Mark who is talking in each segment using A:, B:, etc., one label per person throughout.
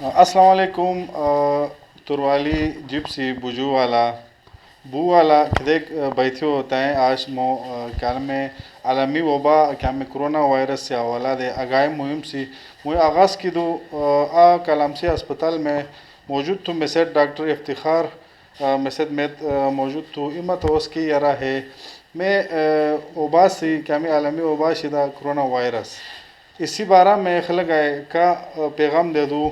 A: अस्सलाम वालेकुम तुरवाली जिप्सी बुजू वाला बू वाला देख बैठे होता है आज मो क्या में आलमी वबा क्या में कोरोना वायरस से हवाला दे आगाह मुहिम सी मुझे आगाज़ की दो कलाम से अस्पताल में मौजूद तो मैसेज ڈاکٹر इफ्तिखार मैसेज में मौजूद तो इमत होस की यारा है मैं वबा से क्या में आलमी वबा शिदा कोरोना वायरस इसी बारा में खलग आए का पैगाम दे दूँ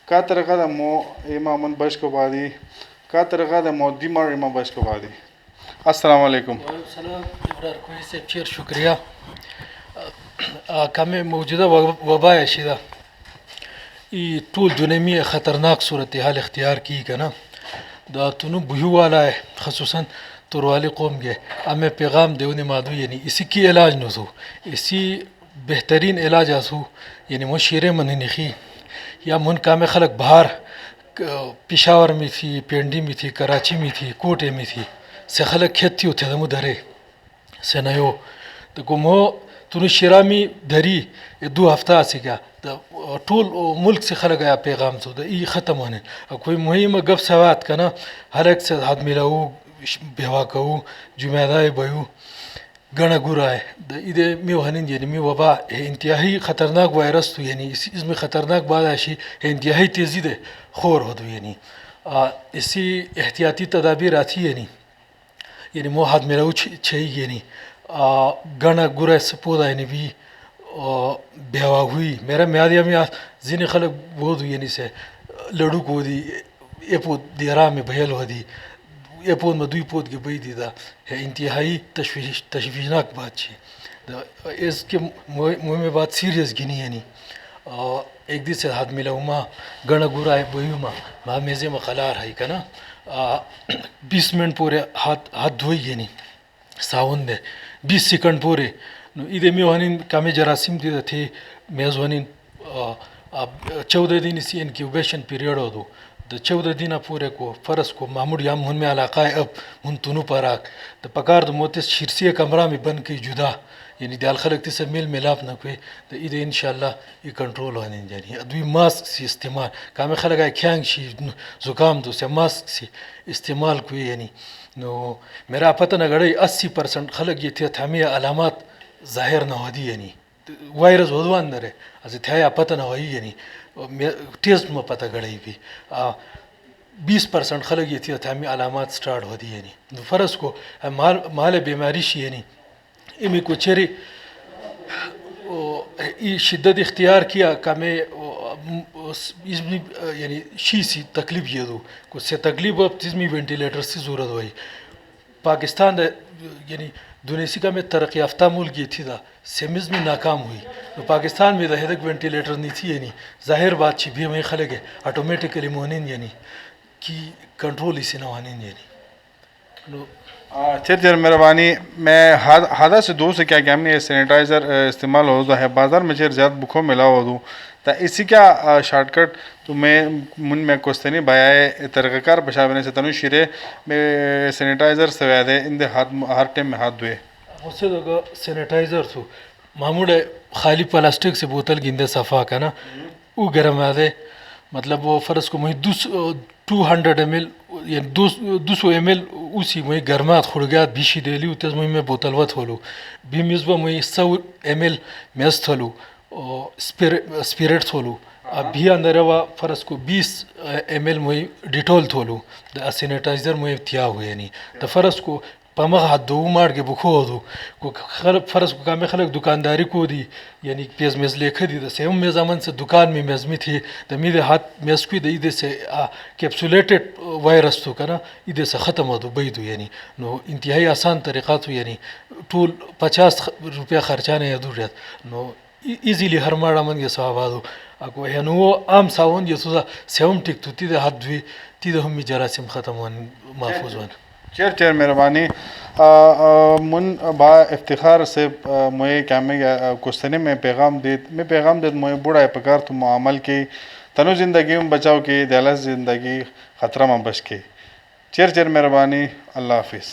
A: का तरक़ा द मो इमामन बश को बादी का तरक़ा द मो दिमार इमाम बश को बादी। अस्सलाम वालेकुम।
B: कोई से फिर शुक्रिया कमे मौजूदा वबा है शिदा ये टूल दुनिया में ख़तरनाक सूरत हाल इख्तियार की का ना दा तुनु बुहू वाला है खसूसन तुरवाली कौम के अब मैं पैगाम देने मादू यानी इसी की इलाज न हो इसी बेहतरीन इलाज आसू यानी मुशीरे मन निखी या मुन का में खलक बाहर पेशावर में थी पेंडी में थी कराची में थी कोटे में थी से खलक खेती होते दमु धरे से नयो तो गुमो तुनु शिरामी धरी 2 हफ्ता से क्या तो टूल मुल्क से खलक आया पैगाम तो ये ख़त्म होने कोई मुहिम गप सवात का ना हर एक से हाथ मिलाऊ बेवा कहूँ जुम्मेदार बयू गणा गुरा है इधे में वहनिन यानी में वबा इंतहाई ख़तरनाक वायरस तो यानी इसमें ख़तरनाक बात ऐसी इंतहाई तेज़ी दे खोर हो दो यानी इसी एहतियाती तदाबीर आती यानी मो हाथ मेरा चाहिए यानी गणा गुरा से पौधा यानी भी बेवा हुई मेरा म्यादिया में जिन खलक वो दो यानी से लड़ू को दी ये पो देरा में भयल हो दी ये पोद में 2 पोद की बई दीदा है इंतहाई तशवीशनाक बात है इसके मुँह में बात सीरियस गिनी यानी एक दिन से हाथ मिला उमा गण गुरा है बही माँ मेज़े में खलार है का ना 20 मिनट पूरे हाथ धोई यानी सावन दे 20 सेकंड पूरे इधे में वहनिन कामे जरासीम दे थे मेज़ वहनिन 14 दिन इसी इनक्यूबेशन पीरियड हो दो तो 14 दिन पूरे को फ़र्स को मामूल याम हुन में इलाका है अब हुन तुनु पराक तो पकार तो मोते शीर्षी कमरा में बन के जुदा यानी दाल खलक से मिल मिलाप न कोई तो इधे इंशाल्लाह ये कंट्रोल होने जानी अदवी मास्क से इस्तेमाल काम खलक है ख्यांग शी ज़ुकाम तो से मास्क से इस्तेमाल कोई यानी नो मेरा पता न गड़े 80% खलक ये थे हमें अलामत ज़ाहिर न हो दी यानी वायरस होदवा अंदर है असे थे पता न हो यानी टेस्ट में पता गड़ई भी 20% खलक ये थी हमें अलामत स्टार्ट होती है नहीं फ़र्ज को माल बीमारी शी यानी इमें को चेरे शिद्दत इख्तियार किया का मैं इसमें यानी शी सी तकलीफ ये दो कुछ से तकलीफ अब इसमें वेंटिलेटर से ज़रूरत हुई पाकिस्तान यानी दुनिया में तरक्की याफ्ता मुल्क ये थी था सेमिज़ में नाकाम हुई तो पाकिस्तान में दहेदक वेंटिलेटर नहीं थी यानी ज़ाहिर बात छी भी हमें खलक है ऑटोमेटिकली मोहनिन यानी कि कंट्रोल इसी नवानिन यानी
A: चेर मेहरबानी मैं हादा से दो से क्या कि हमने सैनिटाइज़र इस्तेमाल हो है बाज़ार में चेर ज़्यादा बुखों मिला हो दूँ तो इसी क्या शॉर्टकट तो मैं मुन में कोस्तनी भाई तरक़ाकार बशा बने से तनु शिरे में सैनिटाइज़र से वादे इन दे हाथ हर टाइम में हाथ धोए
B: उससे तो सैनिटाइज़र तो मामूल खाली प्लास्टिक से बोतल गिंदे सफ़ा का ना वो गर्म आदे मतलब वो फ़र्ज़ को मुझे 200 ml या 200 ml उसी मुझे गर्मात खुड़गात बीशी डेली उतस मुझे मैं बोतल वत होलू भी मिसबा मुझे 100 ml मेज़ थलू स्पिरिट थोलू अब भी अंदर वा फ़र्ज़ को 20 ml मुझे डिटॉल थोलू सैनिटाइज़र मुझे थिया हुए नहीं तो फ़र्ज़ को पमा हाथ दो मार के बुखो हो दो को खलक फ़र्ज़ को काम खलक दुकानदारी को दी यानी पेज मेज़ लेखे दी तो सेम में ज़मान से दुकान में मेज़ में थे तो मेरे हाथ मेज़ को इधे से कैप्सुलेटेड वायरस तो का ना इधे से ख़त्म हो दो बई दो यानी नो इंतहाई आसान तरीक़ा तो यानी टूल 50 रुपया ख़र्चा नहीं अधूर नो इजीली हर माड़ा मन के सवाब दो आपको है नो आम सावन ये सुधा सेम टिक तो तीधे हाथ धुए तीधे हम जरासीम ख़त्म वन महफूज वन
A: चेर मेहरबानी मुन बा इफ्तिखार से मुझे क्या में कुस्तनी में पैगाम दे मुझे बूढ़ा पकार तुम अमल की तनु ज़िंदगी में बचाओ की दयालत ज़िंदगी ख़तरा में बच के चेर मेहरबानी अल्लाह हाफिज़।